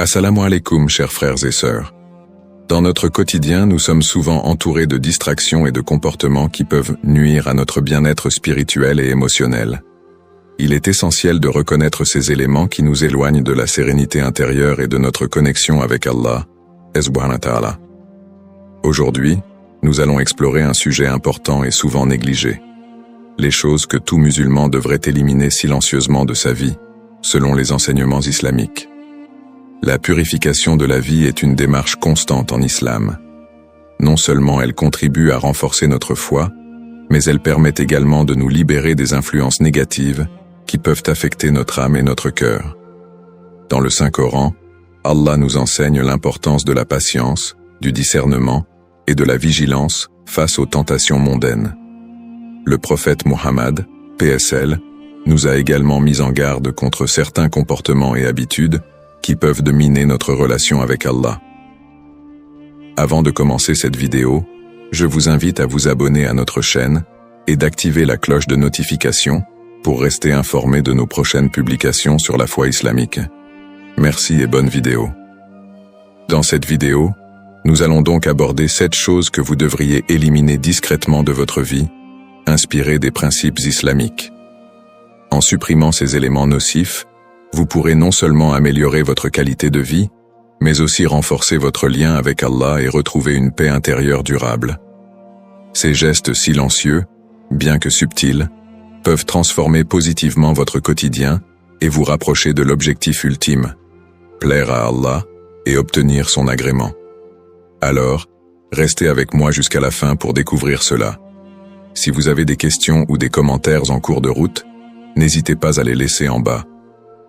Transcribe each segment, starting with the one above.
Assalamu alaikum, chers frères et sœurs. Dans notre quotidien, nous sommes souvent entourés de distractions et de comportements qui peuvent nuire à notre bien-être spirituel et émotionnel. Il est essentiel de reconnaître ces éléments qui nous éloignent de la sérénité intérieure et de notre connexion avec Allah, subhanahu wa ta'ala. Aujourd'hui, nous allons explorer un sujet important et souvent négligé. Les choses que tout musulman devrait éliminer silencieusement de sa vie, selon les enseignements islamiques. La purification de la vie est une démarche constante en islam. Non seulement elle contribue à renforcer notre foi, mais elle permet également de nous libérer des influences négatives qui peuvent affecter notre âme et notre cœur. Dans le Saint-Coran, Allah nous enseigne l'importance de la patience, du discernement et de la vigilance face aux tentations mondaines. Le prophète Muhammad, PSL, nous a également mis en garde contre certains comportements et habitudes qui peuvent miner notre relation avec Allah. Avant de commencer cette vidéo, je vous invite à vous abonner à notre chaîne et d'activer la cloche de notification pour rester informé de nos prochaines publications sur la foi islamique. Merci et bonne vidéo. Dans cette vidéo, nous allons donc aborder 7 choses que vous devriez éliminer discrètement de votre vie, inspirées des principes islamiques. En supprimant ces éléments nocifs, vous pourrez non seulement améliorer votre qualité de vie, mais aussi renforcer votre lien avec Allah et retrouver une paix intérieure durable. Ces gestes silencieux, bien que subtils, peuvent transformer positivement votre quotidien et vous rapprocher de l'objectif ultime, plaire à Allah et obtenir son agrément. Alors, restez avec moi jusqu'à la fin pour découvrir cela. Si vous avez des questions ou des commentaires en cours de route, n'hésitez pas à les laisser en bas.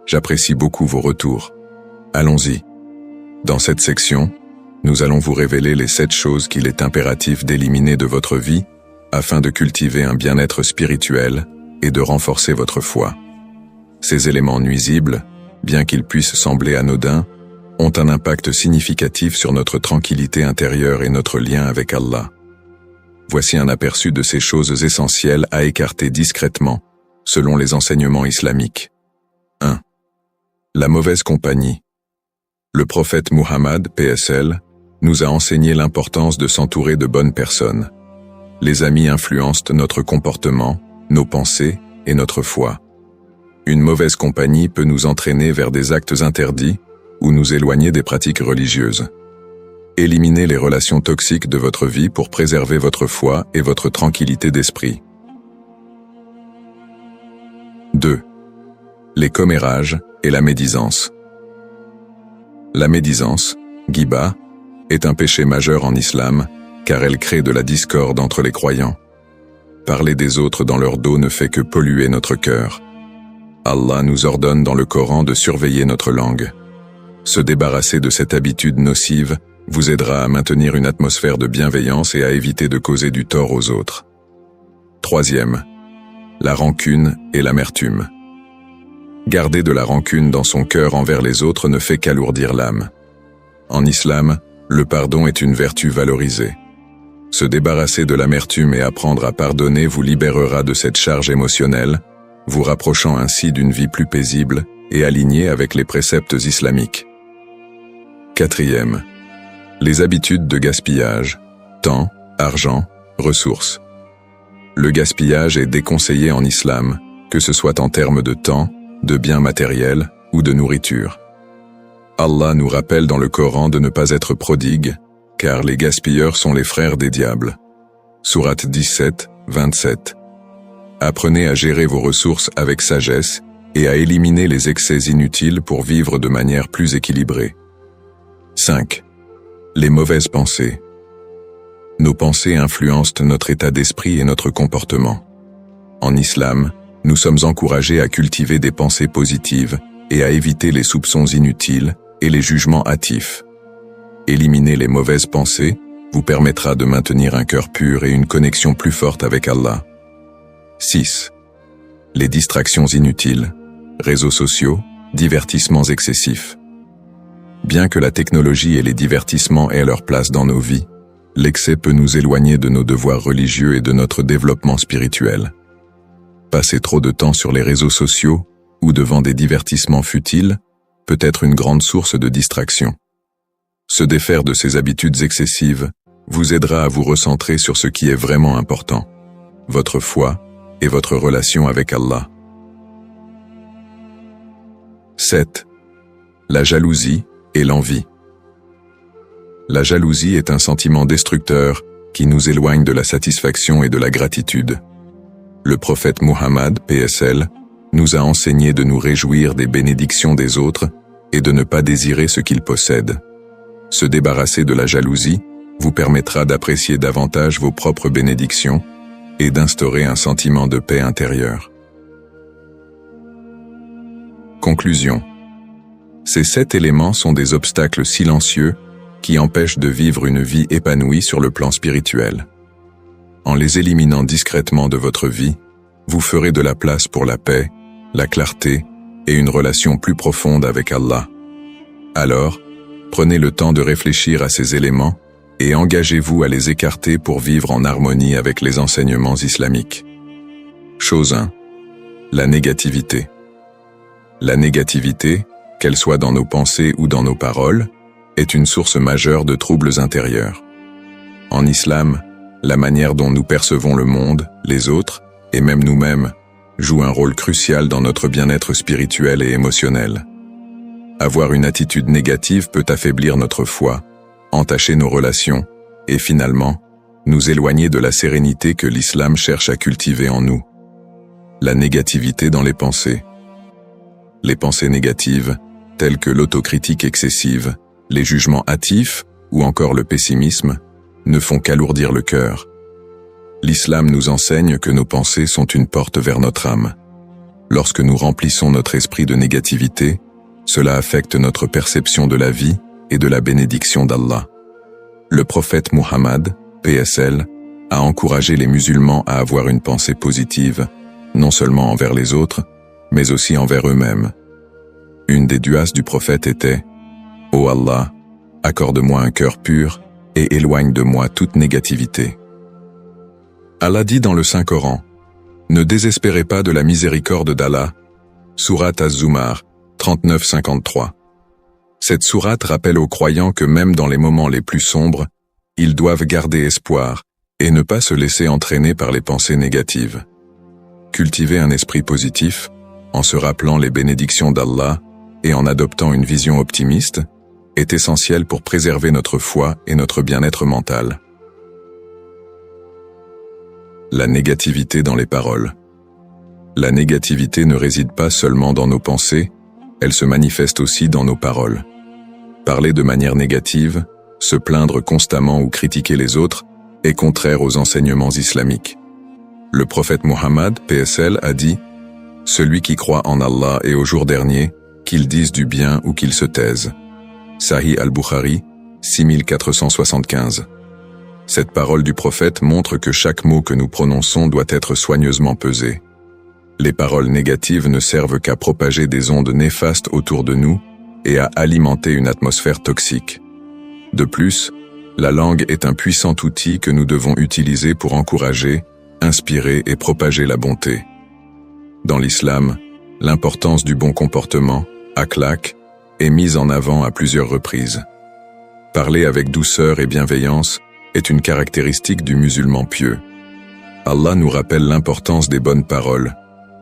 J'apprécie beaucoup vos retours. Allons-y. Dans cette section, nous allons vous révéler les 7 choses qu'il est impératif d'éliminer de votre vie afin de cultiver un bien-être spirituel et de renforcer votre foi. Ces éléments nuisibles, bien qu'ils puissent sembler anodins, ont un impact significatif sur notre tranquillité intérieure et notre lien avec Allah. Voici un aperçu de ces choses essentielles à écarter discrètement, selon les enseignements islamiques. 1. La mauvaise compagnie. Le prophète Muhammad, PSL, nous a enseigné l'importance de s'entourer de bonnes personnes. Les amis influencent notre comportement, nos pensées et notre foi. Une mauvaise compagnie peut nous entraîner vers des actes interdits ou nous éloigner des pratiques religieuses. Éliminez les relations toxiques de votre vie pour préserver votre foi et votre tranquillité d'esprit. 2. Les commérages et la médisance. La médisance, ghiba, est un péché majeur en islam car elle crée de la discorde entre les croyants. Parler des autres dans leur dos ne fait que polluer notre cœur. Allah nous ordonne dans le Coran de surveiller notre langue. Se débarrasser de cette habitude nocive vous aidera à maintenir une atmosphère de bienveillance et à éviter de causer du tort aux autres. 3. La rancune et l'amertume. Garder de la rancune dans son cœur envers les autres ne fait qu'alourdir l'âme. En islam, le pardon est une vertu valorisée. Se débarrasser de l'amertume et apprendre à pardonner vous libérera de cette charge émotionnelle, vous rapprochant ainsi d'une vie plus paisible et alignée avec les préceptes islamiques. 4. Les habitudes de gaspillage, temps, argent, ressources. Le gaspillage est déconseillé en islam, que ce soit en termes de temps, de biens matériels ou de nourriture. Allah nous rappelle dans le Coran de ne pas être prodigue, car les gaspilleurs sont les frères des diables. Sourate 17, 27. Apprenez à gérer vos ressources avec sagesse et à éliminer les excès inutiles pour vivre de manière plus équilibrée. 5. Les mauvaises pensées. Nos pensées influencent notre état d'esprit et notre comportement. En islam, nous sommes encouragés à cultiver des pensées positives et à éviter les soupçons inutiles et les jugements hâtifs. Éliminer les mauvaises pensées vous permettra de maintenir un cœur pur et une connexion plus forte avec Allah. 6. Les distractions inutiles, réseaux sociaux, divertissements excessifs. Bien que la technologie et les divertissements aient leur place dans nos vies, l'excès peut nous éloigner de nos devoirs religieux et de notre développement spirituel. Passer trop de temps sur les réseaux sociaux ou devant des divertissements futiles peut être une grande source de distraction. Se défaire de ces habitudes excessives vous aidera à vous recentrer sur ce qui est vraiment important, votre foi et votre relation avec Allah. 7. La jalousie et l'envie. La jalousie est un sentiment destructeur qui nous éloigne de la satisfaction et de la gratitude. Le prophète Muhammad, PSL, nous a enseigné de nous réjouir des bénédictions des autres et de ne pas désirer ce qu'ils possèdent. Se débarrasser de la jalousie vous permettra d'apprécier davantage vos propres bénédictions et d'instaurer un sentiment de paix intérieure. Conclusion. Ces 7 éléments sont des obstacles silencieux qui empêchent de vivre une vie épanouie sur le plan spirituel. En les éliminant discrètement de votre vie, vous ferez de la place pour la paix, la clarté et une relation plus profonde avec Allah. Alors, prenez le temps de réfléchir à ces éléments et engagez-vous à les écarter pour vivre en harmonie avec les enseignements islamiques. Chose 1. La négativité. La négativité, qu'elle soit dans nos pensées ou dans nos paroles, est une source majeure de troubles intérieurs. En islam, la manière dont nous percevons le monde, les autres, et même nous-mêmes, joue un rôle crucial dans notre bien-être spirituel et émotionnel. Avoir une attitude négative peut affaiblir notre foi, entacher nos relations, et finalement, nous éloigner de la sérénité que l'islam cherche à cultiver en nous. La négativité dans les pensées. Les pensées négatives, telles que l'autocritique excessive, les jugements hâtifs ou encore le pessimisme, ne font qu'alourdir le cœur. L'islam nous enseigne que nos pensées sont une porte vers notre âme. Lorsque nous remplissons notre esprit de négativité, cela affecte notre perception de la vie et de la bénédiction d'Allah. Le prophète Muhammad, PSL, a encouragé les musulmans à avoir une pensée positive, non seulement envers les autres, mais aussi envers eux-mêmes. Une des duas du prophète était « Ô Allah, accorde-moi un cœur pur et éloigne de moi toute négativité. » Allah dit dans le Saint-Coran « Ne désespérez pas de la miséricorde d'Allah » Sourate Az-Zumar, 39-53. Cette sourate rappelle aux croyants que même dans les moments les plus sombres, ils doivent garder espoir et ne pas se laisser entraîner par les pensées négatives. Cultiver un esprit positif, en se rappelant les bénédictions d'Allah et en adoptant une vision optimiste, est essentiel pour préserver notre foi et notre bien-être mental. La négativité dans les paroles. La négativité ne réside pas seulement dans nos pensées, elle se manifeste aussi dans nos paroles. Parler de manière négative, se plaindre constamment ou critiquer les autres est contraire aux enseignements islamiques. Le prophète Muhammad, PSL, a dit « Celui qui croit en Allah et au jour dernier, qu'il dise du bien ou qu'il se taise. » Sahih al-Bukhari, 6475. Cette parole du prophète montre que chaque mot que nous prononçons doit être soigneusement pesé. Les paroles négatives ne servent qu'à propager des ondes néfastes autour de nous et à alimenter une atmosphère toxique. De plus, la langue est un puissant outil que nous devons utiliser pour encourager, inspirer et propager la bonté. Dans l'islam, l'importance du bon comportement, akhlaq, est mise en avant à plusieurs reprises. Parler avec douceur et bienveillance est une caractéristique du musulman pieux. Allah nous rappelle l'importance des bonnes paroles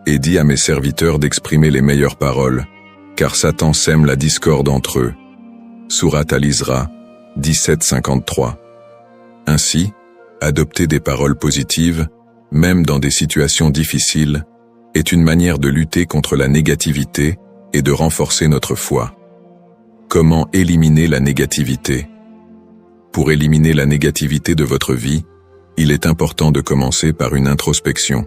et dit à mes serviteurs d'exprimer les meilleures paroles, car Satan sème la discorde entre eux. Sourate Al-Isra, 17-53. Ainsi, adopter des paroles positives, même dans des situations difficiles, est une manière de lutter contre la négativité et de renforcer notre foi. Comment éliminer la négativité? Pour éliminer la négativité de votre vie, il est important de commencer par une introspection.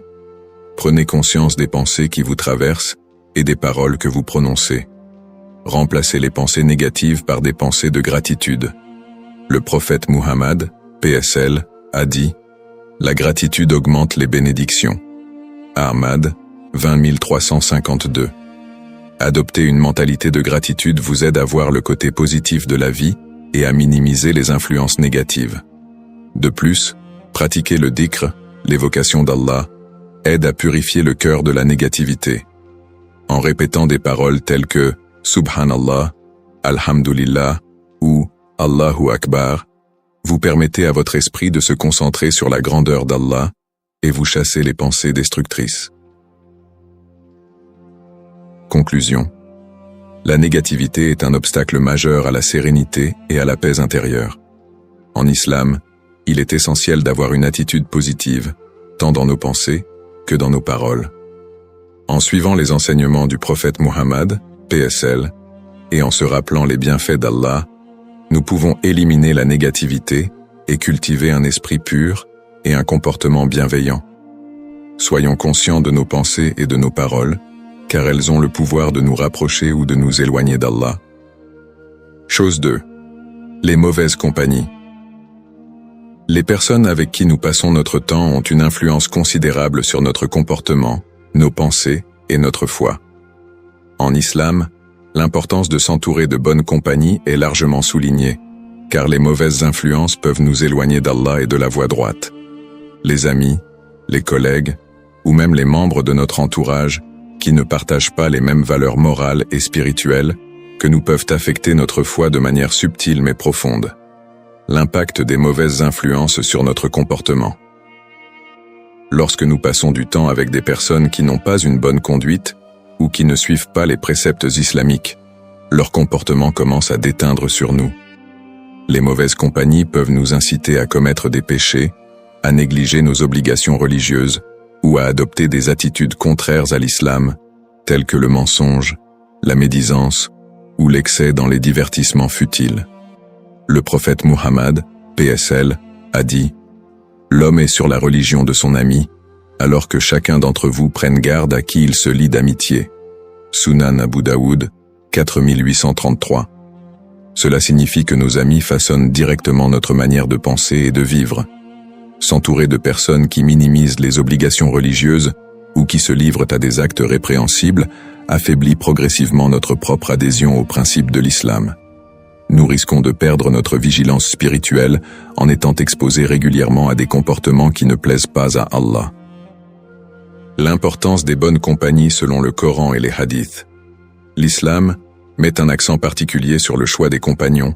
Prenez conscience des pensées qui vous traversent et des paroles que vous prononcez. Remplacez les pensées négatives par des pensées de gratitude. Le prophète Muhammad, PSL, a dit « La gratitude augmente les bénédictions. » Ahmad, 20352. Adopter une mentalité de gratitude vous aide à voir le côté positif de la vie et à minimiser les influences négatives. De plus, pratiquer le dhikr, l'évocation d'Allah, aide à purifier le cœur de la négativité. En répétant des paroles telles que « Subhanallah, Alhamdulillah ou Allahu Akbar, vous permettez à votre esprit de se concentrer sur la grandeur d'Allah et vous chassez les pensées destructrices. Conclusion. La négativité est un obstacle majeur à la sérénité et à la paix intérieure. En islam, il est essentiel d'avoir une attitude positive, tant dans nos pensées que dans nos paroles. En suivant les enseignements du prophète Muhammad, PSL, et en se rappelant les bienfaits d'Allah, nous pouvons éliminer la négativité et cultiver un esprit pur et un comportement bienveillant. Soyons conscients de nos pensées et de nos paroles, car elles ont le pouvoir de nous rapprocher ou de nous éloigner d'Allah. Chose 2. Les mauvaises compagnies. Les personnes avec qui nous passons notre temps ont une influence considérable sur notre comportement, nos pensées et notre foi. En islam, l'importance de s'entourer de bonnes compagnies est largement soulignée, car les mauvaises influences peuvent nous éloigner d'Allah et de la voie droite. Les amis, les collègues, ou même les membres de notre entourage, qui ne partagent pas les mêmes valeurs morales et spirituelles, que nous peuvent affecter notre foi de manière subtile mais profonde. L'impact des mauvaises influences sur notre comportement. Lorsque nous passons du temps avec des personnes qui n'ont pas une bonne conduite, ou qui ne suivent pas les préceptes islamiques, leur comportement commence à déteindre sur nous. Les mauvaises compagnies peuvent nous inciter à commettre des péchés, à négliger nos obligations religieuses, ou à adopter des attitudes contraires à l'islam, telles que le mensonge, la médisance ou l'excès dans les divertissements futiles. Le prophète Muhammad, PSL, a dit « L'homme est sur la religion de son ami, alors que chacun d'entre vous prenne garde à qui il se lie d'amitié. » Sunan Abu Daoud, 4833. Cela signifie que nos amis façonnent directement notre manière de penser et de vivre. S'entourer de personnes qui minimisent les obligations religieuses ou qui se livrent à des actes répréhensibles affaiblit progressivement notre propre adhésion aux principes de l'islam. Nous risquons de perdre notre vigilance spirituelle en étant exposés régulièrement à des comportements qui ne plaisent pas à Allah. L'importance des bonnes compagnies selon le Coran et les hadiths. L'islam met un accent particulier sur le choix des compagnons,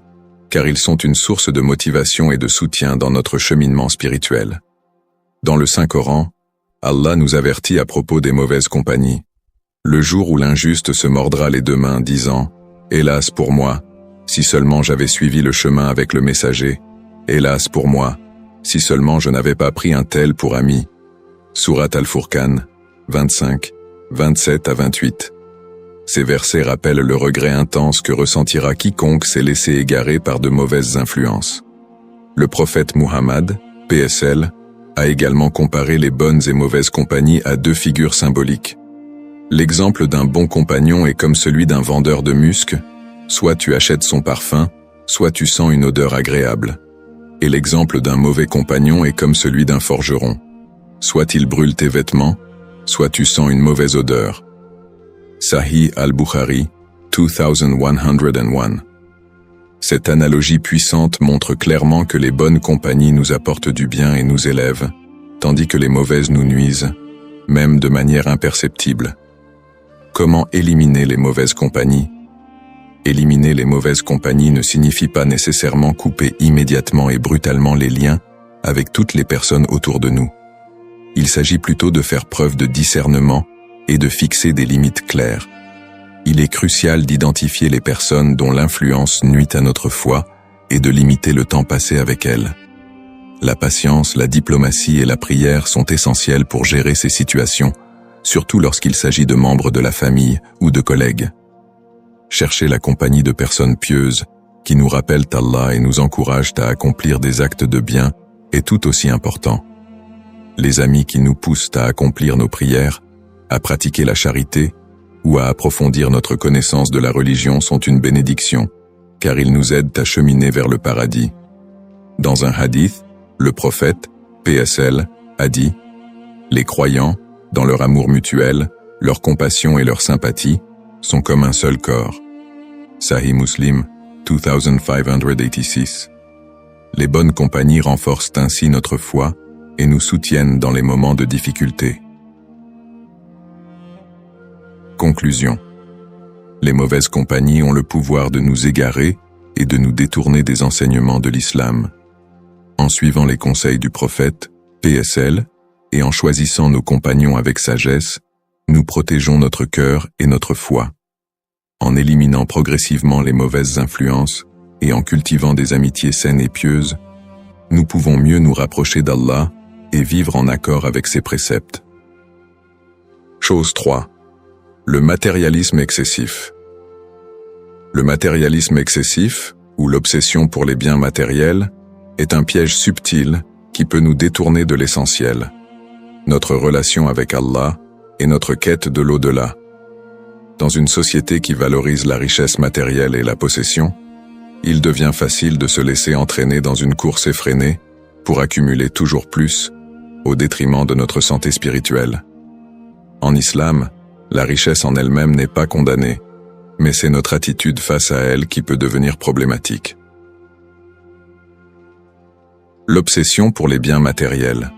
car ils sont une source de motivation et de soutien dans notre cheminement spirituel. Dans le Saint-Coran, Allah nous avertit à propos des mauvaises compagnies. Le jour où l'injuste se mordra les deux mains, disant « Hélas pour moi, si seulement j'avais suivi le chemin avec le messager. Hélas pour moi, si seulement je n'avais pas pris un tel pour ami. » Sourate Al-Furqan, 25, 27 à 28. Ces versets rappellent le regret intense que ressentira quiconque s'est laissé égarer par de mauvaises influences. Le prophète Muhammad, PSL, a également comparé les bonnes et mauvaises compagnies à deux figures symboliques. L'exemple d'un bon compagnon est comme celui d'un vendeur de musc, soit tu achètes son parfum, soit tu sens une odeur agréable. Et l'exemple d'un mauvais compagnon est comme celui d'un forgeron. Soit il brûle tes vêtements, soit tu sens une mauvaise odeur. Sahih al-Bukhari, 2101. Cette analogie puissante montre clairement que les bonnes compagnies nous apportent du bien et nous élèvent, tandis que les mauvaises nous nuisent, même de manière imperceptible. Comment éliminer les mauvaises compagnies? Éliminer les mauvaises compagnies ne signifie pas nécessairement couper immédiatement et brutalement les liens avec toutes les personnes autour de nous. Il s'agit plutôt de faire preuve de discernement et de fixer des limites claires. Il est crucial d'identifier les personnes dont l'influence nuit à notre foi et de limiter le temps passé avec elles. La patience, la diplomatie et la prière sont essentielles pour gérer ces situations, surtout lorsqu'il s'agit de membres de la famille ou de collègues. Chercher la compagnie de personnes pieuses qui nous rappellent Allah et nous encouragent à accomplir des actes de bien est tout aussi important. Les amis qui nous poussent à accomplir nos prières, à pratiquer la charité ou à approfondir notre connaissance de la religion sont une bénédiction, car ils nous aident à cheminer vers le paradis. Dans un hadith, le prophète, PSL, a dit « Les croyants, dans leur amour mutuel, leur compassion et leur sympathie, sont comme un seul corps. » Sahih Muslim, 2586. Les bonnes compagnies renforcent ainsi notre foi et nous soutiennent dans les moments de difficulté. Conclusion. Les mauvaises compagnies ont le pouvoir de nous égarer et de nous détourner des enseignements de l'islam. En suivant les conseils du prophète, PSL, et en choisissant nos compagnons avec sagesse, nous protégeons notre cœur et notre foi. En éliminant progressivement les mauvaises influences et en cultivant des amitiés saines et pieuses, nous pouvons mieux nous rapprocher d'Allah et vivre en accord avec ses préceptes. Chose 3. Le matérialisme excessif. Le matérialisme excessif, ou l'obsession pour les biens matériels, est un piège subtil qui peut nous détourner de l'essentiel, notre relation avec Allah et notre quête de l'au-delà. Dans une société qui valorise la richesse matérielle et la possession, il devient facile de se laisser entraîner dans une course effrénée pour accumuler toujours plus, au détriment de notre santé spirituelle. En islam, la richesse en elle-même n'est pas condamnée, mais c'est notre attitude face à elle qui peut devenir problématique. L'obsession pour les biens matériels.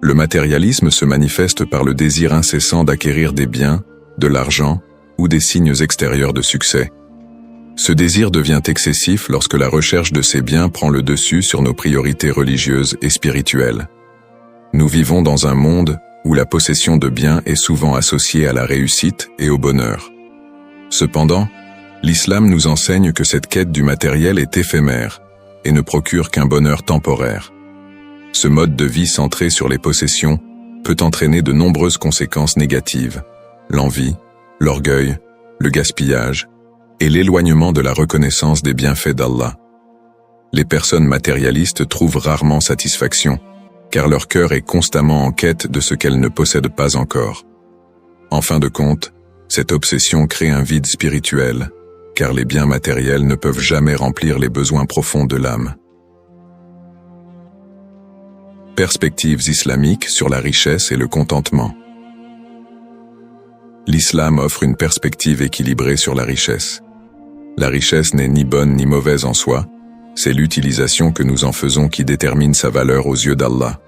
Le matérialisme se manifeste par le désir incessant d'acquérir des biens, de l'argent ou des signes extérieurs de succès. Ce désir devient excessif lorsque la recherche de ces biens prend le dessus sur nos priorités religieuses et spirituelles. Nous vivons dans un monde où la possession de biens est souvent associée à la réussite et au bonheur. Cependant, l'islam nous enseigne que cette quête du matériel est éphémère et ne procure qu'un bonheur temporaire. Ce mode de vie centré sur les possessions peut entraîner de nombreuses conséquences négatives: l'envie, l'orgueil, le gaspillage et l'éloignement de la reconnaissance des bienfaits d'Allah. Les personnes matérialistes trouvent rarement satisfaction, car leur cœur est constamment en quête de ce qu'elles ne possèdent pas encore. En fin de compte, cette obsession crée un vide spirituel, car les biens matériels ne peuvent jamais remplir les besoins profonds de l'âme. Perspectives islamiques sur la richesse et le contentement. L'islam offre une perspective équilibrée sur la richesse. La richesse n'est ni bonne ni mauvaise en soi, c'est l'utilisation que nous en faisons qui détermine sa valeur aux yeux d'Allah.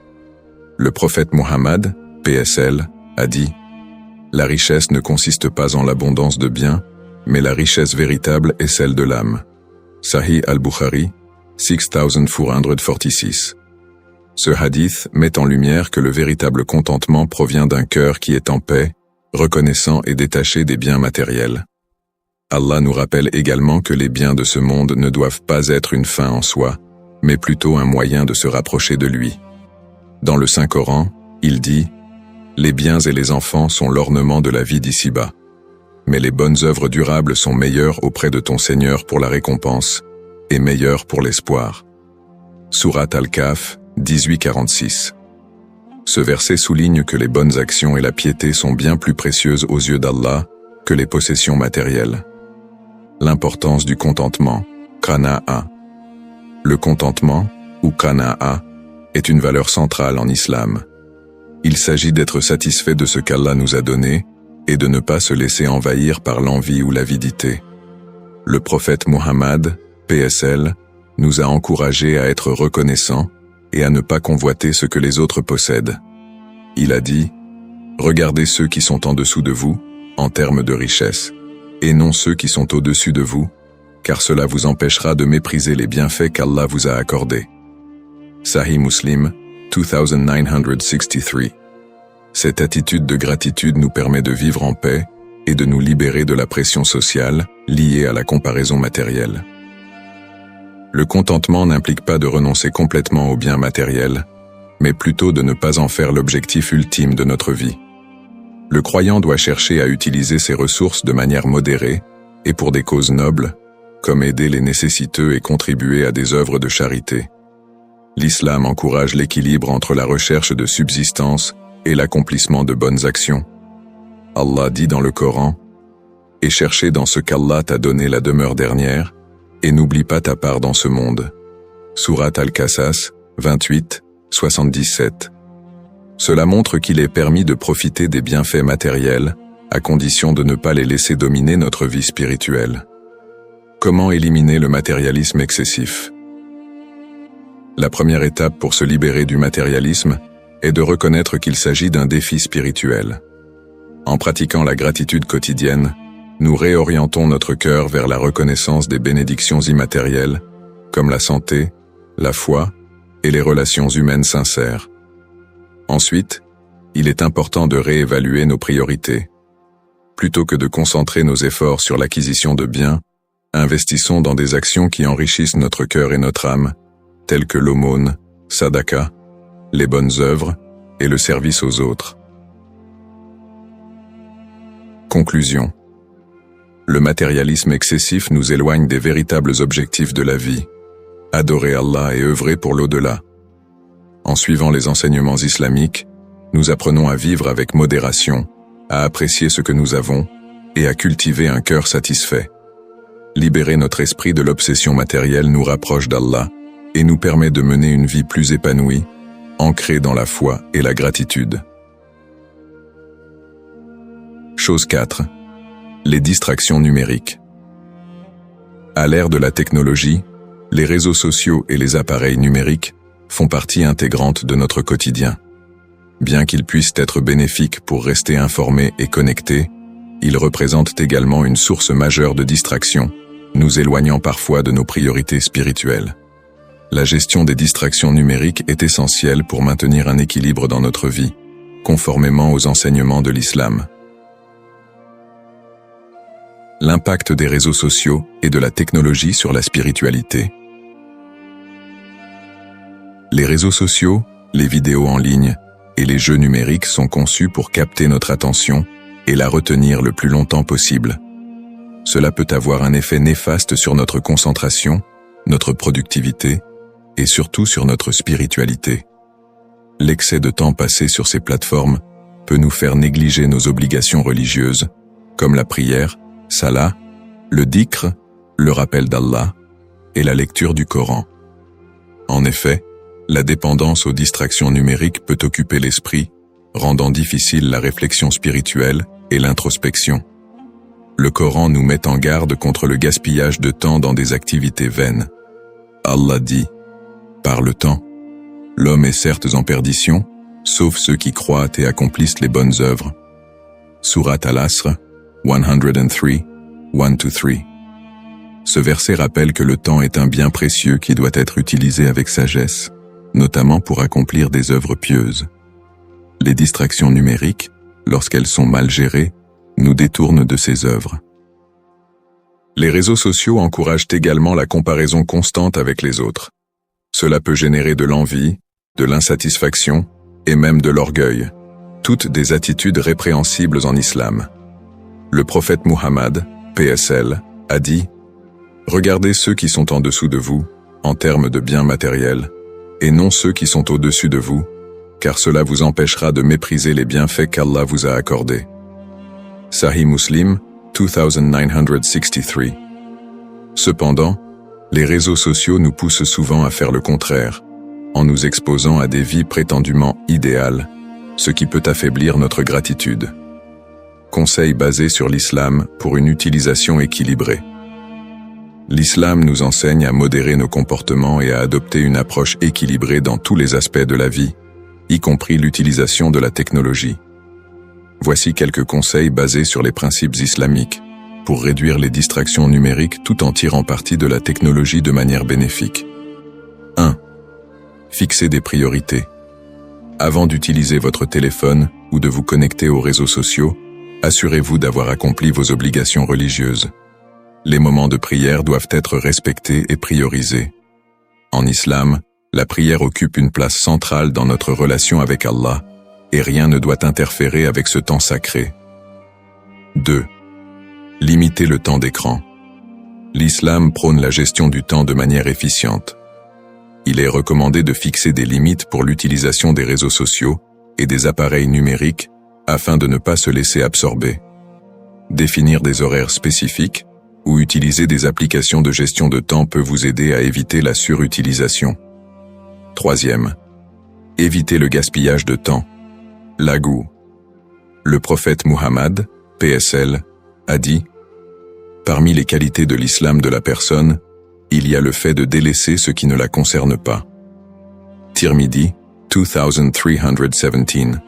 Le prophète Muhammad, PSL, a dit « La richesse ne consiste pas en l'abondance de biens, mais la richesse véritable est celle de l'âme. » Sahih al-Bukhari, 6446. Ce hadith met en lumière que le véritable contentement provient d'un cœur qui est en paix, reconnaissant et détaché des biens matériels. Allah nous rappelle également que les biens de ce monde ne doivent pas être une fin en soi, mais plutôt un moyen de se rapprocher de lui. Dans le Saint-Coran, il dit « Les biens et les enfants sont l'ornement de la vie d'ici-bas, mais les bonnes œuvres durables sont meilleures auprès de ton Seigneur pour la récompense, et meilleures pour l'espoir. » Surat Al-Kahf, 1846. Ce verset souligne que les bonnes actions et la piété sont bien plus précieuses aux yeux d'Allah que les possessions matérielles. L'importance du contentement, qana'a. Le contentement, ou qana'a, est une valeur centrale en islam. Il s'agit d'être satisfait de ce qu'Allah nous a donné et de ne pas se laisser envahir par l'envie ou l'avidité. Le prophète Muhammad, PSL, nous a encouragés à être reconnaissants et à ne pas convoiter ce que les autres possèdent. Il a dit « Regardez ceux qui sont en dessous de vous, en termes de richesse, et non ceux qui sont au-dessus de vous, car cela vous empêchera de mépriser les bienfaits qu'Allah vous a accordés. » Sahih Muslim, 2963. Cette attitude de gratitude nous permet de vivre en paix et de nous libérer de la pression sociale liée à la comparaison matérielle. Le contentement n'implique pas de renoncer complètement aux biens matériels, mais plutôt de ne pas en faire l'objectif ultime de notre vie. Le croyant doit chercher à utiliser ses ressources de manière modérée et pour des causes nobles, comme aider les nécessiteux et contribuer à des œuvres de charité. L'islam encourage l'équilibre entre la recherche de subsistance et l'accomplissement de bonnes actions. Allah dit dans le Coran « Et cherchez dans ce qu'Allah t'a donné la demeure dernière, et n'oublie pas ta part dans ce monde. » Surat Al-Qasas, 28, 77. Cela montre qu'il est permis de profiter des bienfaits matériels, à condition de ne pas les laisser dominer notre vie spirituelle. Comment éliminer le matérialisme excessif? La première étape pour se libérer du matérialisme est de reconnaître qu'il s'agit d'un défi spirituel. En pratiquant la gratitude quotidienne, nous réorientons notre cœur vers la reconnaissance des bénédictions immatérielles, comme la santé, la foi et les relations humaines sincères. Ensuite, il est important de réévaluer nos priorités. Plutôt que de concentrer nos efforts sur l'acquisition de biens, investissons dans des actions qui enrichissent notre cœur et notre âme, telles que l'aumône, sadaka, les bonnes œuvres et le service aux autres. Conclusion. Le matérialisme excessif nous éloigne des véritables objectifs de la vie. Adorer Allah et œuvrer pour l'au-delà. En suivant les enseignements islamiques, nous apprenons à vivre avec modération, à apprécier ce que nous avons et à cultiver un cœur satisfait. Libérer notre esprit de l'obsession matérielle nous rapproche d'Allah et nous permet de mener une vie plus épanouie, ancrée dans la foi et la gratitude. Chose 4. Les distractions numériques. À l'ère de la technologie, les réseaux sociaux et les appareils numériques font partie intégrante de notre quotidien. Bien qu'ils puissent être bénéfiques pour rester informés et connectés, ils représentent également une source majeure de distraction, nous éloignant parfois de nos priorités spirituelles. La gestion des distractions numériques est essentielle pour maintenir un équilibre dans notre vie, conformément aux enseignements de l'islam. L'impact des réseaux sociaux et de la technologie sur la spiritualité. Les réseaux sociaux, les vidéos en ligne et les jeux numériques sont conçus pour capter notre attention et la retenir le plus longtemps possible. Cela peut avoir un effet néfaste sur notre concentration, notre productivité et surtout sur notre spiritualité. L'excès de temps passé sur ces plateformes peut nous faire négliger nos obligations religieuses, comme la prière, salat, le dhikr, le rappel d'Allah et la lecture du Coran. En effet, la dépendance aux distractions numériques peut occuper l'esprit, rendant difficile la réflexion spirituelle et l'introspection. Le Coran nous met en garde contre le gaspillage de temps dans des activités vaines. Allah dit, par le temps, l'homme est certes en perdition, sauf ceux qui croient et accomplissent les bonnes œuvres. Surat Al-Asr, 103, 1-3. Ce verset rappelle que le temps est un bien précieux qui doit être utilisé avec sagesse, notamment pour accomplir des œuvres pieuses. Les distractions numériques, lorsqu'elles sont mal gérées, nous détournent de ces œuvres. Les réseaux sociaux encouragent également la comparaison constante avec les autres. Cela peut générer de l'envie, de l'insatisfaction et même de l'orgueil, toutes des attitudes répréhensibles en islam. Le prophète Muhammad, PSL, a dit « Regardez ceux qui sont en dessous de vous, en termes de biens matériels, et non ceux qui sont au-dessus de vous, car cela vous empêchera de mépriser les bienfaits qu'Allah vous a accordés. » Sahih Muslim, 2963. Cependant, les réseaux sociaux nous poussent souvent à faire le contraire, en nous exposant à des vies prétendument idéales, ce qui peut affaiblir notre gratitude. Conseils basés sur l'islam pour une utilisation équilibrée. L'islam nous enseigne à modérer nos comportements et à adopter une approche équilibrée dans tous les aspects de la vie, y compris l'utilisation de la technologie. Voici quelques conseils basés sur les principes islamiques pour réduire les distractions numériques tout en tirant parti de la technologie de manière bénéfique. 1. Fixez des priorités. Avant d'utiliser votre téléphone ou de vous connecter aux réseaux sociaux, assurez-vous d'avoir accompli vos obligations religieuses. Les moments de prière doivent être respectés et priorisés. En islam, la prière occupe une place centrale dans notre relation avec Allah, et rien ne doit interférer avec ce temps sacré. 2. Limitez le temps d'écran. L'islam prône la gestion du temps de manière efficiente. Il est recommandé de fixer des limites pour l'utilisation des réseaux sociaux et des appareils numériques afin de ne pas se laisser absorber. Définir des horaires spécifiques ou utiliser des applications de gestion de temps peut vous aider à éviter la surutilisation. 3. Évitez le gaspillage de temps. Lagou. Le prophète Muhammad, PSL, a dit « Parmi les qualités de l'islam de la personne, il y a le fait de délaisser ce qui ne la concerne pas. » Tirmidhi, 2317.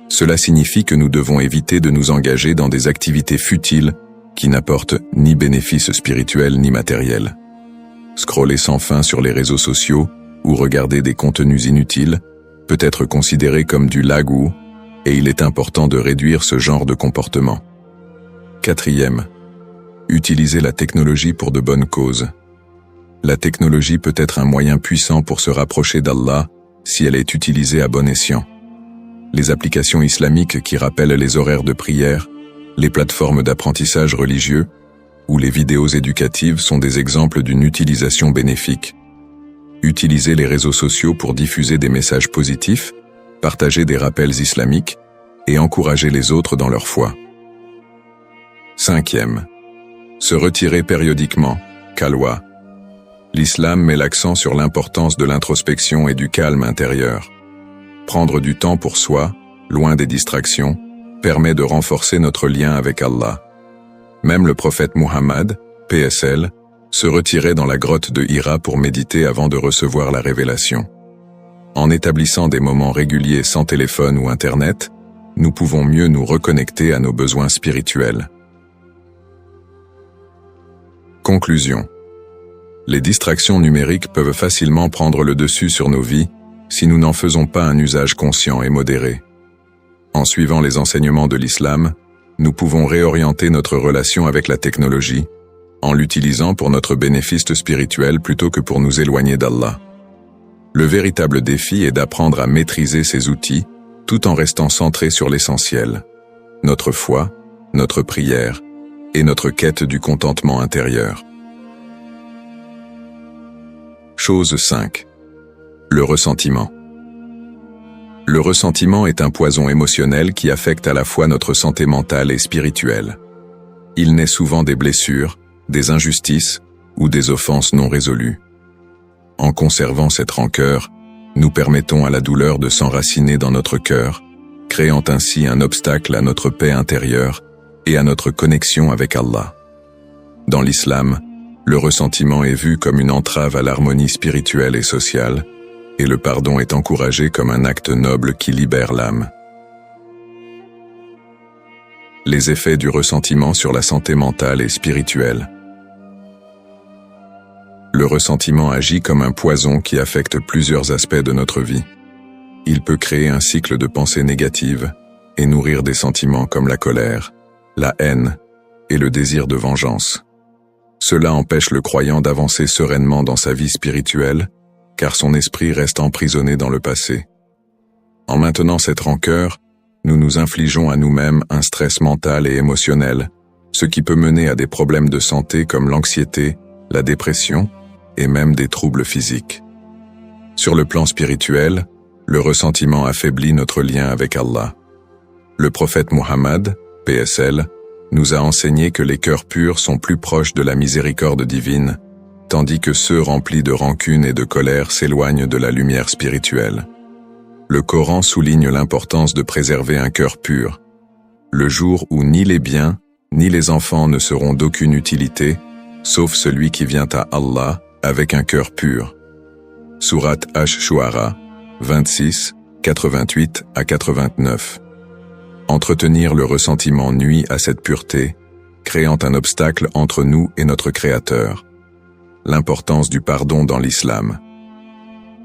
Cela signifie que nous devons éviter de nous engager dans des activités futiles qui n'apportent ni bénéfices spirituels ni matériels. Scroller sans fin sur les réseaux sociaux ou regarder des contenus inutiles peut être considéré comme du lagou, et il est important de réduire ce genre de comportement. 4e, utiliser la technologie pour de bonnes causes. La technologie peut être un moyen puissant pour se rapprocher d'Allah si elle est utilisée à bon escient. Les applications islamiques qui rappellent les horaires de prière, les plateformes d'apprentissage religieux ou les vidéos éducatives sont des exemples d'une utilisation bénéfique. Utilisez les réseaux sociaux pour diffuser des messages positifs, partager des rappels islamiques et encourager les autres dans leur foi. 5e, se retirer périodiquement, khalwa. L'islam met l'accent sur l'importance de l'introspection et du calme intérieur. Prendre du temps pour soi, loin des distractions, permet de renforcer notre lien avec Allah. Même le prophète Muhammad, PSL, se retirait dans la grotte de Hira pour méditer avant de recevoir la révélation. En établissant des moments réguliers sans téléphone ou Internet, nous pouvons mieux nous reconnecter à nos besoins spirituels. Conclusion. Les distractions numériques peuvent facilement prendre le dessus sur nos vies si nous n'en faisons pas un usage conscient et modéré. En suivant les enseignements de l'islam, nous pouvons réorienter notre relation avec la technologie en l'utilisant pour notre bénéfice spirituel plutôt que pour nous éloigner d'Allah. Le véritable défi est d'apprendre à maîtriser ces outils tout en restant centré sur l'essentiel, notre foi, notre prière et notre quête du contentement intérieur. Chose 5. Le ressentiment. Le ressentiment est un poison émotionnel qui affecte à la fois notre santé mentale et spirituelle. Il naît souvent des blessures, des injustices ou des offenses non résolues. En conservant cette rancœur, nous permettons à la douleur de s'enraciner dans notre cœur, créant ainsi un obstacle à notre paix intérieure et à notre connexion avec Allah. Dans l'islam, le ressentiment est vu comme une entrave à l'harmonie spirituelle et sociale, et le pardon est encouragé comme un acte noble qui libère l'âme. Les effets du ressentiment sur la santé mentale et spirituelle. Le ressentiment agit comme un poison qui affecte plusieurs aspects de notre vie. Il peut créer un cycle de pensées négatives et nourrir des sentiments comme la colère, la haine et le désir de vengeance. Cela empêche le croyant d'avancer sereinement dans sa vie spirituelle, car son esprit reste emprisonné dans le passé. En maintenant cette rancœur, nous nous infligeons à nous-mêmes un stress mental et émotionnel, ce qui peut mener à des problèmes de santé comme l'anxiété, la dépression et même des troubles physiques. Sur le plan spirituel, le ressentiment affaiblit notre lien avec Allah. Le prophète Muhammad, PSL, nous a enseigné que les cœurs purs sont plus proches de la miséricorde divine, tandis que ceux remplis de rancune et de colère s'éloignent de la lumière spirituelle. Le Coran souligne l'importance de préserver un cœur pur. Le jour où ni les biens, ni les enfants ne seront d'aucune utilité, sauf celui qui vient à Allah avec un cœur pur. Sourate Ash-Shu'ara, 26, 88 à 89. Entretenir le ressentiment nuit à cette pureté, créant un obstacle entre nous et notre Créateur. L'importance du pardon dans l'islam.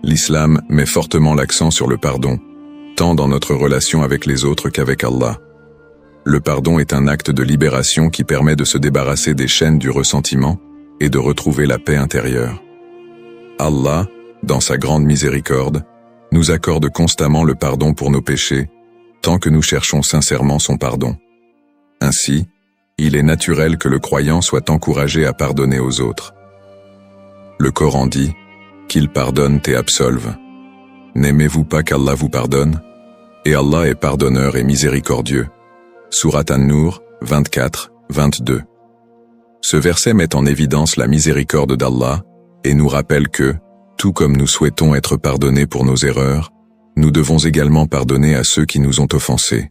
L'islam met fortement l'accent sur le pardon, tant dans notre relation avec les autres qu'avec Allah. Le pardon est un acte de libération qui permet de se débarrasser des chaînes du ressentiment et de retrouver la paix intérieure. Allah, dans sa grande miséricorde, nous accorde constamment le pardon pour nos péchés, tant que nous cherchons sincèrement son pardon. Ainsi, il est naturel que le croyant soit encouragé à pardonner aux autres. Le Coran dit qu'il pardonne et absolve. N'aimez-vous pas qu'Allah vous pardonne? Et Allah est pardonneur et miséricordieux. Sourate An-Nur, 24, 22. Ce verset met en évidence la miséricorde d'Allah et nous rappelle que, tout comme nous souhaitons être pardonnés pour nos erreurs, nous devons également pardonner à ceux qui nous ont offensés.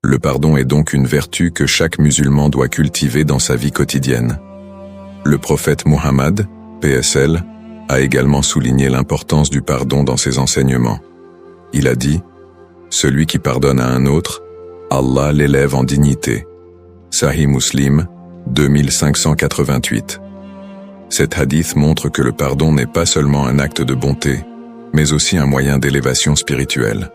Le pardon est donc une vertu que chaque musulman doit cultiver dans sa vie quotidienne. Le prophète Muhammad, PSL, a également souligné l'importance du pardon dans ses enseignements. Il a dit « Celui qui pardonne à un autre, Allah l'élève en dignité ». Sahih Muslim, 2588. Cet hadith montre que le pardon n'est pas seulement un acte de bonté, mais aussi un moyen d'élévation spirituelle.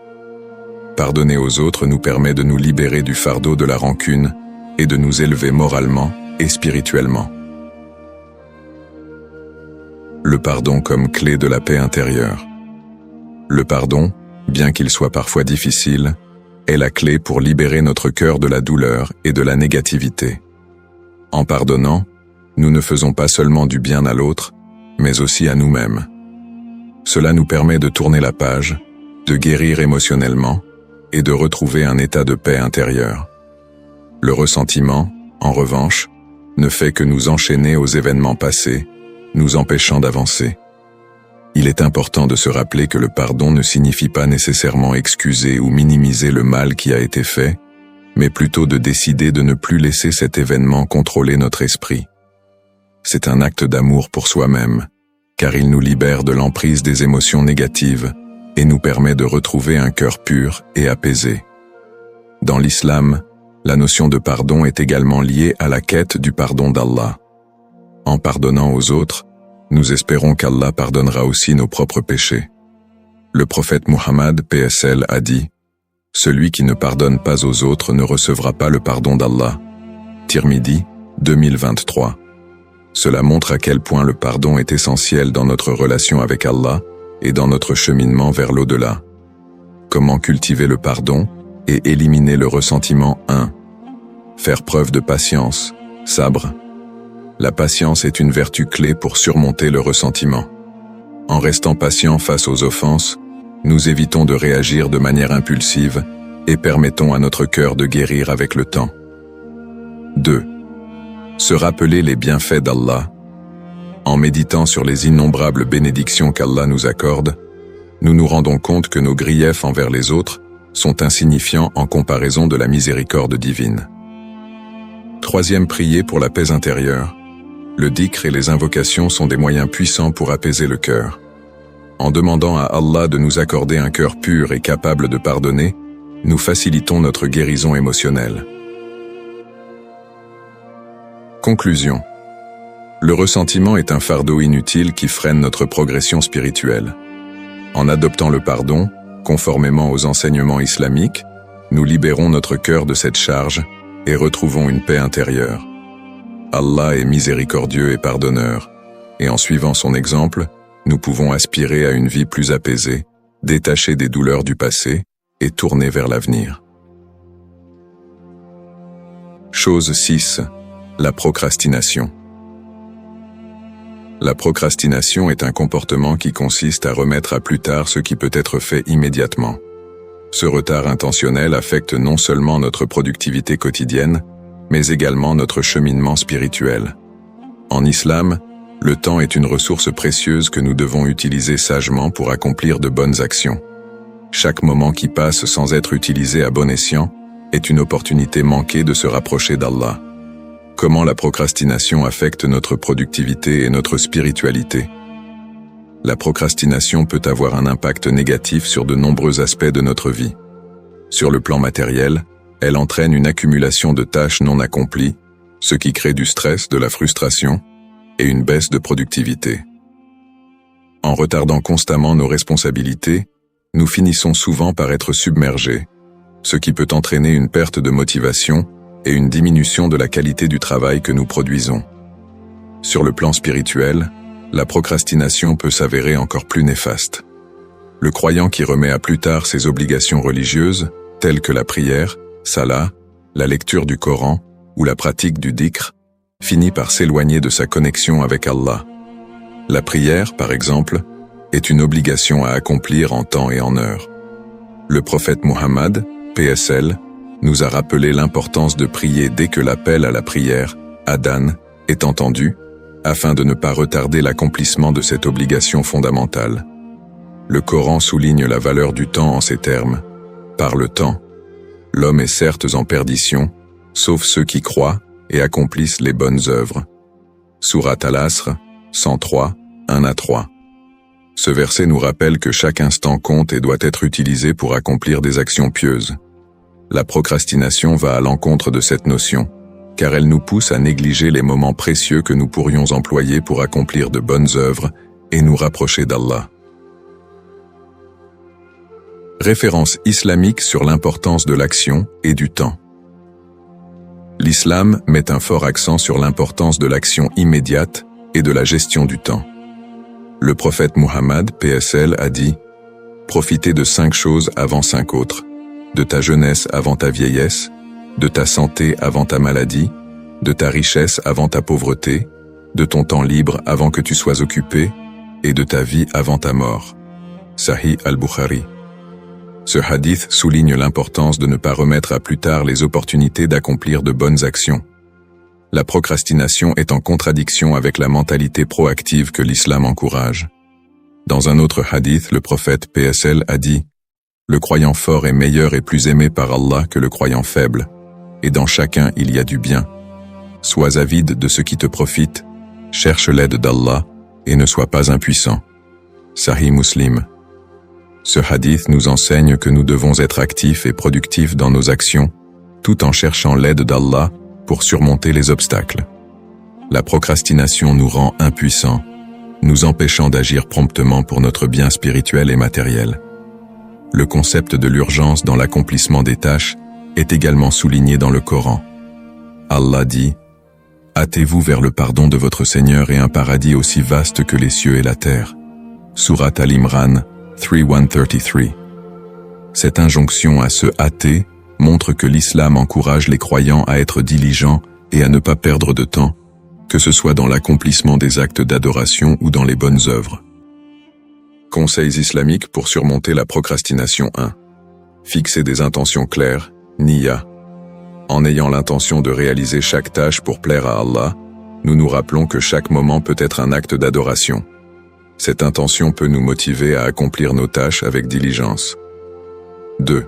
Pardonner aux autres nous permet de nous libérer du fardeau de la rancune et de nous élever moralement et spirituellement. Le pardon comme clé de la paix intérieure. Le pardon, bien qu'il soit parfois difficile, est la clé pour libérer notre cœur de la douleur et de la négativité. En pardonnant, nous ne faisons pas seulement du bien à l'autre, mais aussi à nous-mêmes. Cela nous permet de tourner la page, de guérir émotionnellement et de retrouver un état de paix intérieure. Le ressentiment, en revanche, ne fait que nous enchaîner aux événements passés, nous empêchant d'avancer. Il est important de se rappeler que le pardon ne signifie pas nécessairement excuser ou minimiser le mal qui a été fait, mais plutôt de décider de ne plus laisser cet événement contrôler notre esprit. C'est un acte d'amour pour soi-même, car il nous libère de l'emprise des émotions négatives et nous permet de retrouver un cœur pur et apaisé. Dans l'islam, la notion de pardon est également liée à la quête du pardon d'Allah. En pardonnant aux autres, nous espérons qu'Allah pardonnera aussi nos propres péchés. Le prophète Muhammad, PSL, a dit « Celui qui ne pardonne pas aux autres ne recevra pas le pardon d'Allah. » Tirmidhi, 2023. Cela montre à quel point le pardon est essentiel dans notre relation avec Allah et dans notre cheminement vers l'au-delà. Comment cultiver le pardon et éliminer le ressentiment 1. Faire preuve de patience, sabre. La patience est une vertu clé pour surmonter le ressentiment. En restant patient face aux offenses, nous évitons de réagir de manière impulsive et permettons à notre cœur de guérir avec le temps. 2. Se rappeler les bienfaits d'Allah. En méditant sur les innombrables bénédictions qu'Allah nous accorde, nous nous rendons compte que nos griefs envers les autres sont insignifiants en comparaison de la miséricorde divine. 3. Prier pour la paix intérieure. Le dhikr et les invocations sont des moyens puissants pour apaiser le cœur. En demandant à Allah de nous accorder un cœur pur et capable de pardonner, nous facilitons notre guérison émotionnelle. Conclusion. Le ressentiment est un fardeau inutile qui freine notre progression spirituelle. En adoptant le pardon, conformément aux enseignements islamiques, nous libérons notre cœur de cette charge et retrouvons une paix intérieure. Allah est miséricordieux et pardonneur, et en suivant son exemple, nous pouvons aspirer à une vie plus apaisée, détachée des douleurs du passé et tournée vers l'avenir. Chose 6. La procrastination. La procrastination est un comportement qui consiste à remettre à plus tard ce qui peut être fait immédiatement. Ce retard intentionnel affecte non seulement notre productivité quotidienne, mais également notre cheminement spirituel. En islam, le temps est une ressource précieuse que nous devons utiliser sagement pour accomplir de bonnes actions. Chaque moment qui passe sans être utilisé à bon escient est une opportunité manquée de se rapprocher d'Allah. Comment la procrastination affecte notre productivité et notre spiritualité? La procrastination peut avoir un impact négatif sur de nombreux aspects de notre vie. Sur le plan matériel, elle entraîne une accumulation de tâches non accomplies, ce qui crée du stress, de la frustration et une baisse de productivité. En retardant constamment nos responsabilités, nous finissons souvent par être submergés, ce qui peut entraîner une perte de motivation et une diminution de la qualité du travail que nous produisons. Sur le plan spirituel, la procrastination peut s'avérer encore plus néfaste. Le croyant qui remet à plus tard ses obligations religieuses, telles que la prière, salat, la lecture du Coran ou la pratique du dhikr, finit par s'éloigner de sa connexion avec Allah. La prière, par exemple, est une obligation à accomplir en temps et en heure. Le prophète Muhammad, PSL, nous a rappelé l'importance de prier dès que l'appel à la prière, adhan, est entendu, afin de ne pas retarder l'accomplissement de cette obligation fondamentale. Le Coran souligne la valeur du temps en ces termes. Par le temps, l'homme est certes en perdition, sauf ceux qui croient et accomplissent les bonnes œuvres. Sourate Al-Asr, 103, 1-3. Ce verset nous rappelle que chaque instant compte et doit être utilisé pour accomplir des actions pieuses. La procrastination va à l'encontre de cette notion, car elle nous pousse à négliger les moments précieux que nous pourrions employer pour accomplir de bonnes œuvres et nous rapprocher d'Allah. Référence islamique sur l'importance de l'action et du temps. L'islam met un fort accent sur l'importance de l'action immédiate et de la gestion du temps. Le prophète Muhammad, PSL, a dit « Profitez de 5 choses avant 5 autres, de ta jeunesse avant ta vieillesse, de ta santé avant ta maladie, de ta richesse avant ta pauvreté, de ton temps libre avant que tu sois occupé, et de ta vie avant ta mort. » Sahih al-Bukhari. Ce hadith souligne l'importance de ne pas remettre à plus tard les opportunités d'accomplir de bonnes actions. La procrastination est en contradiction avec la mentalité proactive que l'islam encourage. Dans un autre hadith, le prophète PSL a dit « Le croyant fort est meilleur et plus aimé par Allah que le croyant faible, et dans chacun il y a du bien. Sois avide de ce qui te profite, cherche l'aide d'Allah et ne sois pas impuissant. » Sahih Muslim. Ce hadith nous enseigne que nous devons être actifs et productifs dans nos actions, tout en cherchant l'aide d'Allah pour surmonter les obstacles. La procrastination nous rend impuissants, nous empêchant d'agir promptement pour notre bien spirituel et matériel. Le concept de l'urgence dans l'accomplissement des tâches est également souligné dans le Coran. Allah dit « Hâtez-vous vers le pardon de votre Seigneur et un paradis aussi vaste que les cieux et la terre. » Surat Al-Imran 3:133. Cette injonction à se hâter montre que l'islam encourage les croyants à être diligents et à ne pas perdre de temps, que ce soit dans l'accomplissement des actes d'adoration ou dans les bonnes œuvres. Conseils islamiques pour surmonter la procrastination 1. Fixer des intentions claires, Niyya. En ayant l'intention de réaliser chaque tâche pour plaire à Allah, nous nous rappelons que chaque moment peut être un acte d'adoration. Cette intention peut nous motiver à accomplir nos tâches avec diligence. 2.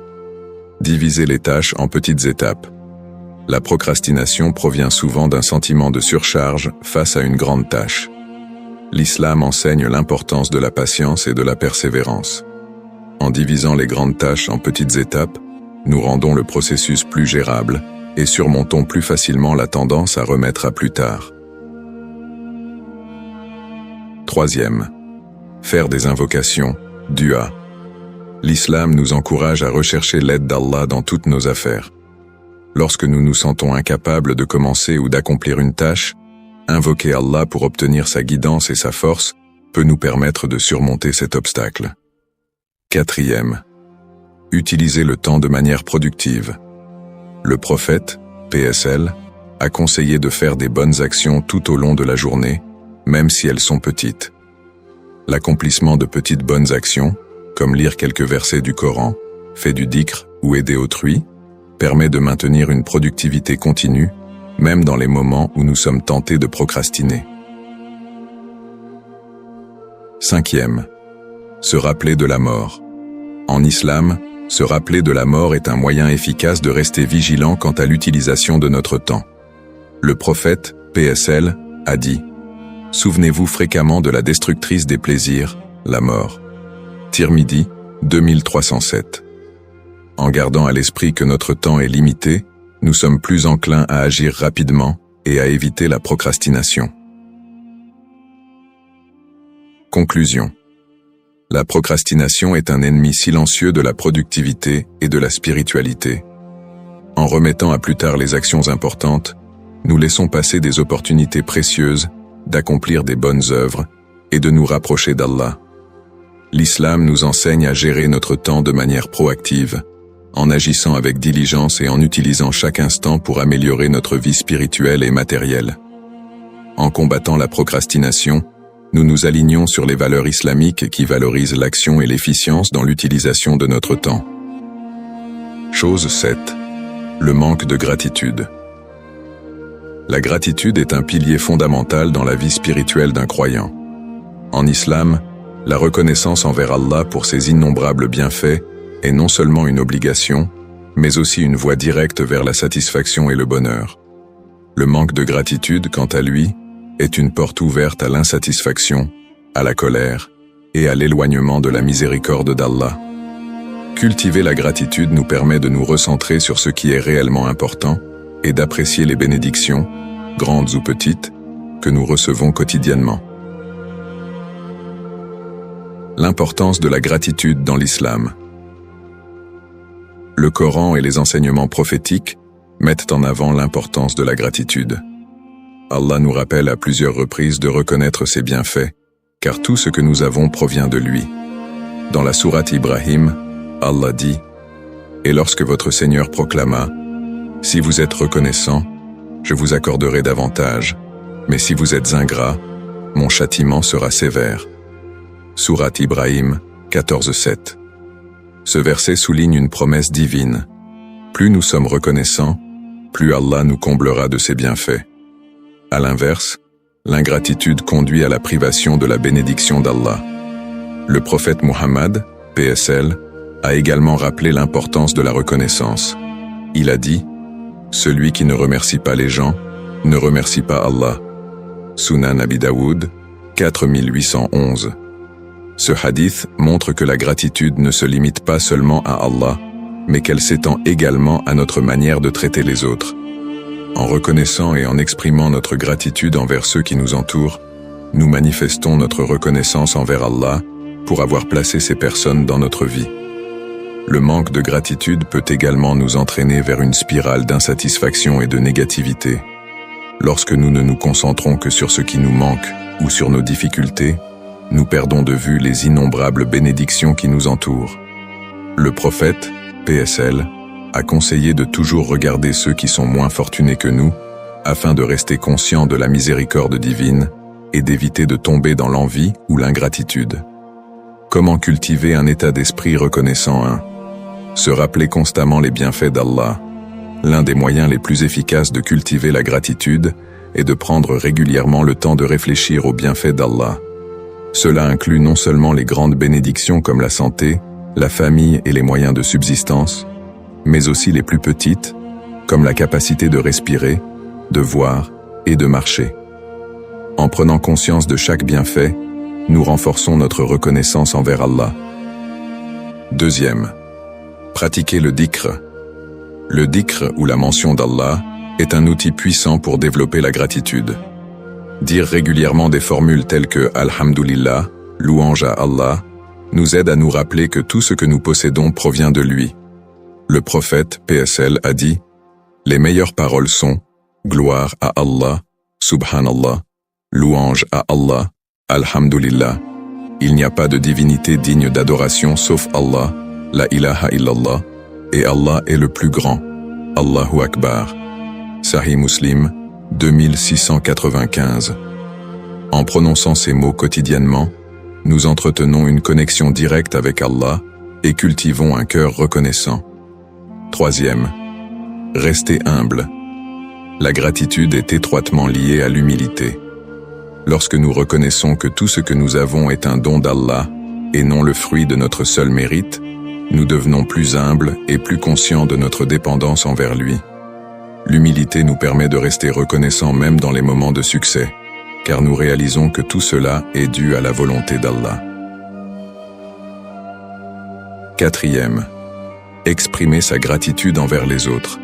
Diviser les tâches en petites étapes. La procrastination provient souvent d'un sentiment de surcharge face à une grande tâche. L'islam enseigne l'importance de la patience et de la persévérance. En divisant les grandes tâches en petites étapes, nous rendons le processus plus gérable et surmontons plus facilement la tendance à remettre à plus tard. 3. Faire des invocations, dua. L'islam nous encourage à rechercher l'aide d'Allah dans toutes nos affaires. Lorsque nous nous sentons incapables de commencer ou d'accomplir une tâche, invoquer Allah pour obtenir sa guidance et sa force peut nous permettre de surmonter cet obstacle. 4. Utiliser le temps de manière productive. Le prophète, PSL, a conseillé de faire des bonnes actions tout au long de la journée, même si elles sont petites. L'accomplissement de petites bonnes actions, comme lire quelques versets du Coran, faire du dhikr ou aider autrui, permet de maintenir une productivité continue, même dans les moments où nous sommes tentés de procrastiner. 5. Se rappeler de la mort. En islam, se rappeler de la mort est un moyen efficace de rester vigilant quant à l'utilisation de notre temps. Le prophète, PSL, a dit « Souvenez-vous fréquemment de la destructrice des plaisirs, la mort. » Tirmidhi, 2307. En gardant à l'esprit que notre temps est limité, nous sommes plus enclins à agir rapidement et à éviter la procrastination. Conclusion. La procrastination est un ennemi silencieux de la productivité et de la spiritualité. En remettant à plus tard les actions importantes, nous laissons passer des opportunités précieuses d'accomplir des bonnes œuvres et de nous rapprocher d'Allah. L'islam nous enseigne à gérer notre temps de manière proactive, en agissant avec diligence et en utilisant chaque instant pour améliorer notre vie spirituelle et matérielle. En combattant la procrastination, nous nous alignons sur les valeurs islamiques qui valorisent l'action et l'efficience dans l'utilisation de notre temps. Chose 7. Le manque de gratitude. La gratitude est un pilier fondamental dans la vie spirituelle d'un croyant. En islam, la reconnaissance envers Allah pour ses innombrables bienfaits est non seulement une obligation, mais aussi une voie directe vers la satisfaction et le bonheur. Le manque de gratitude, quant à lui, est une porte ouverte à l'insatisfaction, à la colère et à l'éloignement de la miséricorde d'Allah. Cultiver la gratitude nous permet de nous recentrer sur ce qui est réellement important et d'apprécier les bénédictions, grandes ou petites, que nous recevons quotidiennement. L'importance de la gratitude dans l'islam. Le Coran et les enseignements prophétiques mettent en avant l'importance de la gratitude. Allah nous rappelle à plusieurs reprises de reconnaître ses bienfaits, car tout ce que nous avons provient de lui. Dans la sourate Ibrahim, Allah dit « Et lorsque votre Seigneur proclama « Si vous êtes reconnaissant, je vous accorderai davantage, mais si vous êtes ingrat, mon châtiment sera sévère. » Sourate Ibrahim 14:7. Ce verset souligne une promesse divine. Plus nous sommes reconnaissants, plus Allah nous comblera de ses bienfaits. À l'inverse, l'ingratitude conduit à la privation de la bénédiction d'Allah. Le prophète Muhammad, PSL, a également rappelé l'importance de la reconnaissance. Il a dit « Celui qui ne remercie pas les gens, ne remercie pas Allah. » Sunan Abi Daoud, 4811. Ce hadith montre que la gratitude ne se limite pas seulement à Allah, mais qu'elle s'étend également à notre manière de traiter les autres. En reconnaissant et en exprimant notre gratitude envers ceux qui nous entourent, nous manifestons notre reconnaissance envers Allah pour avoir placé ces personnes dans notre vie. Le manque de gratitude peut également nous entraîner vers une spirale d'insatisfaction et de négativité. Lorsque nous ne nous concentrons que sur ce qui nous manque ou sur nos difficultés, nous perdons de vue les innombrables bénédictions qui nous entourent. Le prophète, PSL, a conseillé de toujours regarder ceux qui sont moins fortunés que nous, afin de rester conscient de la miséricorde divine et d'éviter de tomber dans l'envie ou l'ingratitude. Comment cultiver un état d'esprit reconnaissant 1. Se rappeler constamment les bienfaits d'Allah. L'un des moyens les plus efficaces de cultiver la gratitude est de prendre régulièrement le temps de réfléchir aux bienfaits d'Allah. Cela inclut non seulement les grandes bénédictions comme la santé, la famille et les moyens de subsistance, mais aussi les plus petites, comme la capacité de respirer, de voir et de marcher. En prenant conscience de chaque bienfait, nous renforçons notre reconnaissance envers Allah. 2. Pratiquer le dhikr. Le dhikr ou la mention d'Allah est un outil puissant pour développer la gratitude. Dire régulièrement des formules telles que « Alhamdulillah », louange à Allah, nous aide à nous rappeler que tout ce que nous possédons provient de lui. Le prophète, PSL, a dit « Les meilleures paroles sont « Gloire à Allah »,« Subhanallah »,« Louange à Allah »,« Alhamdulillah ». Il n'y a pas de divinité digne d'adoration sauf Allah, la ilaha illallah, et Allah est le plus grand. Allahu Akbar. Sahih Muslim, 2695. En prononçant ces mots quotidiennement, nous entretenons une connexion directe avec Allah et cultivons un cœur reconnaissant. 3. Rester humble. La gratitude est étroitement liée à l'humilité. Lorsque nous reconnaissons que tout ce que nous avons est un don d'Allah et non le fruit de notre seul mérite, nous devenons plus humbles et plus conscients de notre dépendance envers lui. L'humilité nous permet de rester reconnaissants même dans les moments de succès, car nous réalisons que tout cela est dû à la volonté d'Allah. 4. Exprimer sa gratitude envers les autres.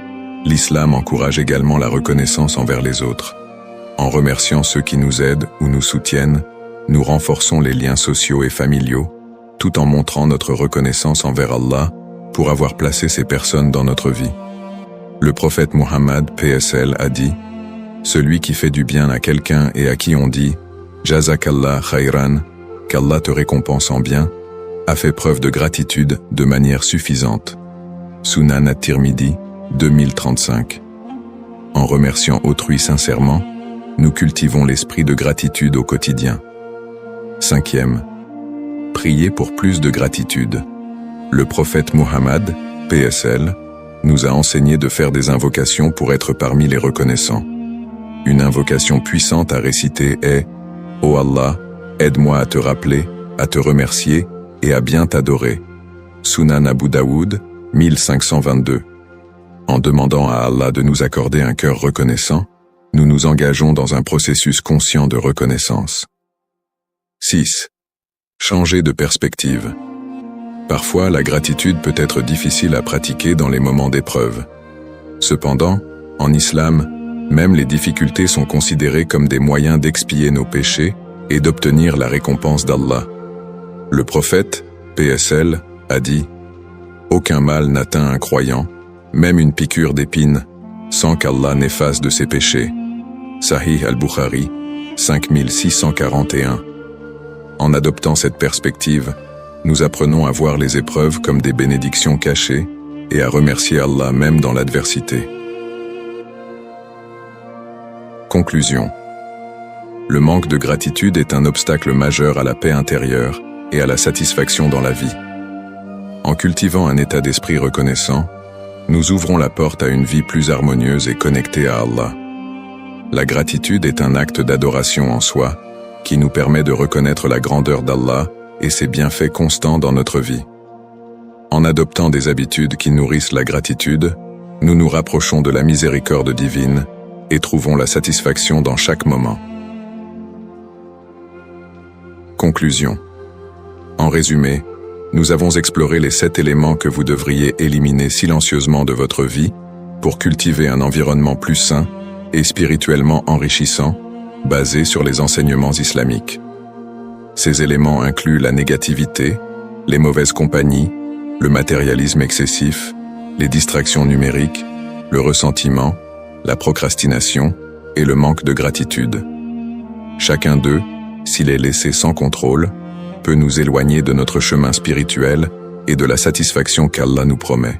L'islam encourage également la reconnaissance envers les autres. En remerciant ceux qui nous aident ou nous soutiennent, nous renforçons les liens sociaux et familiaux, tout en montrant notre reconnaissance envers Allah pour avoir placé ces personnes dans notre vie. Le prophète Muhammad, PSL, a dit « Celui qui fait du bien à quelqu'un et à qui on dit « Jazakallah khayran » qu'Allah te récompense en bien, a fait preuve de gratitude de manière suffisante. Sunan at-Tirmidhi, 2035. En remerciant autrui sincèrement, nous cultivons l'esprit de gratitude au quotidien. 5. Prier pour plus de gratitude. Le prophète Muhammad, PSL, nous a enseigné de faire des invocations pour être parmi les reconnaissants. Une invocation puissante à réciter est « Ô Allah, aide-moi à te rappeler, à te remercier et à bien t'adorer » Sunan Abu Daoud, 1522. En demandant à Allah de nous accorder un cœur reconnaissant, nous nous engageons dans un processus conscient de reconnaissance. 6. Changer de perspective. Parfois, la gratitude peut être difficile à pratiquer dans les moments d'épreuve. Cependant, En islam, même les difficultés sont considérées comme des moyens d'expier nos péchés et d'obtenir la récompense d'Allah. Le prophète, PSL, a dit « Aucun mal n'atteint un croyant, même une piqûre d'épine, sans qu'Allah n'efface de ses péchés. » Sahih al-Bukhari, 5641. En adoptant cette perspective, nous apprenons à voir les épreuves comme des bénédictions cachées et à remercier Allah même dans l'adversité. Conclusion. Le manque de gratitude est un obstacle majeur à la paix intérieure et à la satisfaction dans la vie. En cultivant un état d'esprit reconnaissant, nous ouvrons la porte à une vie plus harmonieuse et connectée à Allah. La gratitude est un acte d'adoration en soi, qui nous permet de reconnaître la grandeur d'Allah et ses bienfaits constants dans notre vie. En adoptant des habitudes qui nourrissent la gratitude, nous nous rapprochons de la miséricorde divine et trouvons la satisfaction dans chaque moment. Conclusion. En résumé, nous avons exploré les 7 éléments que vous devriez éliminer silencieusement de votre vie pour cultiver un environnement plus sain et spirituellement enrichissant, basé sur les enseignements islamiques. Ces éléments incluent la négativité, les mauvaises compagnies, le matérialisme excessif, les distractions numériques, le ressentiment, la procrastination et le manque de gratitude. Chacun d'eux, s'il est laissé sans contrôle, peut nous éloigner de notre chemin spirituel et de la satisfaction qu'Allah nous promet.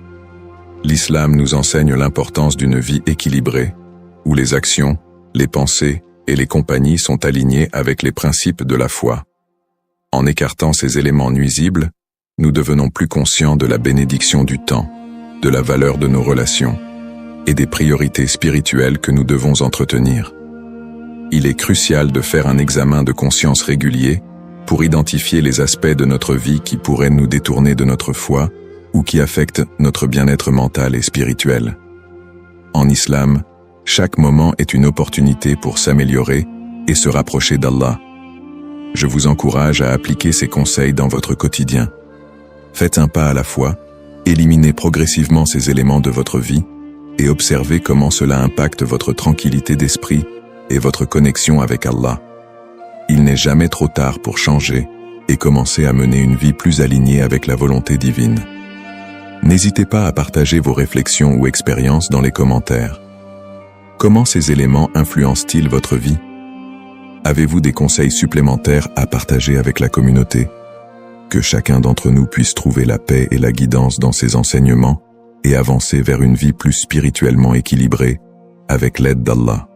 L'islam nous enseigne l'importance d'une vie équilibrée, où les actions, les pensées et les compagnies sont alignées avec les principes de la foi. En écartant ces éléments nuisibles, nous devenons plus conscients de la bénédiction du temps, de la valeur de nos relations et des priorités spirituelles que nous devons entretenir. Il est crucial de faire un examen de conscience régulier pour identifier les aspects de notre vie qui pourraient nous détourner de notre foi ou qui affectent notre bien-être mental et spirituel. En islam, chaque moment est une opportunité pour s'améliorer et se rapprocher d'Allah. Je vous encourage à appliquer ces conseils dans votre quotidien. Faites un pas à la fois, éliminez progressivement ces éléments de votre vie et observez comment cela impacte votre tranquillité d'esprit et votre connexion avec Allah. Il n'est jamais trop tard pour changer et commencer à mener une vie plus alignée avec la volonté divine. N'hésitez pas à partager vos réflexions ou expériences dans les commentaires. Comment ces éléments influencent-ils votre vie? Avez-vous des conseils supplémentaires à partager avec la communauté? Que chacun d'entre nous puisse trouver la paix et la guidance dans ses enseignements et avancer vers une vie plus spirituellement équilibrée avec l'aide d'Allah.